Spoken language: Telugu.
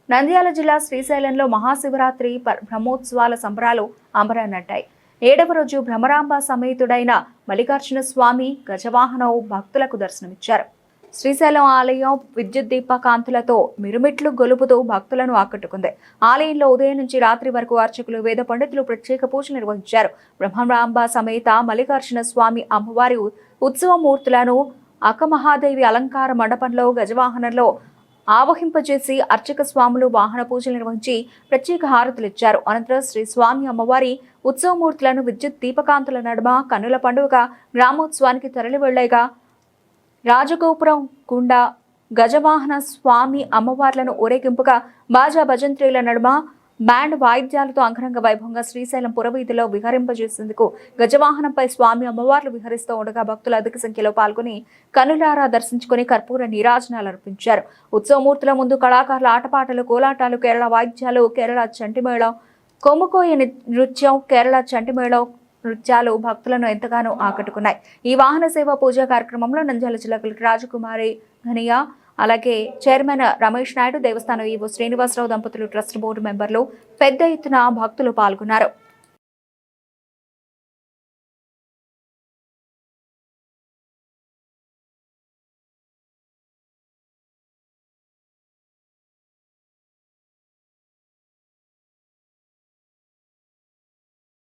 నంద్యాల జిల్లా శ్రీశైలంలో మహాశివరాత్రి బ్రహ్మోత్సవాల సంబరాలు అంబరాన్నట్టాయి. 7వ రోజు భ్రమరాంబ సమేతుడైన మల్లికార్జున స్వామి గజవాహనం భక్తులకు దర్శనమిచ్చారు. శ్రీశైలం ఆలయం విద్యుత్ దీపకాంతులతో మిరుమిట్లు గొలుపుతూ భక్తులను ఆకట్టుకుంది. ఆలయంలో ఉదయం నుంచి రాత్రి వరకు అర్చకులు, వేద పండితులు ప్రత్యేక పూజలు నిర్వహించారు. బ్రహ్మరాంబ సమేత మల్లికార్జున స్వామి అమ్మవారి ఉత్సవమూర్తులను అక్కమహాదేవి అలంకార మండపంలో గజవాహనంలో ఆవహింపజేసి అర్చక స్వాములు వాహన పూజలు నిర్వహించి ప్రత్యేక హారతులిచ్చారు. అనంతరం శ్రీ స్వామి అమ్మవారి ఉత్సవమూర్తులను విద్యుత్ దీపకాంతుల నడుమ కన్నుల పండుగ గ్రామోత్సవానికి తరలి వెళ్లేగా రాజగోపురం గుండా గజవాహన స్వామి అమ్మవార్లను ఊరేగింపుగా బాజా భజంత్రీల నడుమ బ్యాండ్ వాయిద్యాలతో అంగరంగ వైభవంగా శ్రీశైలం పురవీధిలో విహరింపజేసేందుకు గజవాహనంపై స్వామి అమ్మవార్లు విహరిస్తూ ఉండగా భక్తులు అధిక సంఖ్యలో పాల్గొని కనులారా దర్శించుకుని కర్పూర నీరాజనాలు అర్పించారు. ఉత్సవమూర్తుల ముందు కళాకారుల ఆటపాటలు, కోలాటాలు, కేరళ వాయిద్యాలు, కేరళ చంటిమేళం, కొమ్ముకోయ నృత్యం, కేరళ చంటిమేళం నృత్యాలు భక్తులను ఎంతగానో ఆకట్టుకున్నాయి. ఈ వాహన సేవ పూజా కార్యక్రమంలో నంద్యాల జిల్లా కలెక్టర్ రాజకుమారి ఘనియా, అలాగే చైర్మన్ రమేష్ నాయుడు, దేవస్థానం ఈవో శ్రీనివాసరావు దంపతులు, ట్రస్ట్ బోర్డు మెంబర్లు పెద్ద ఎత్తున భక్తులు పాల్గొన్నారు.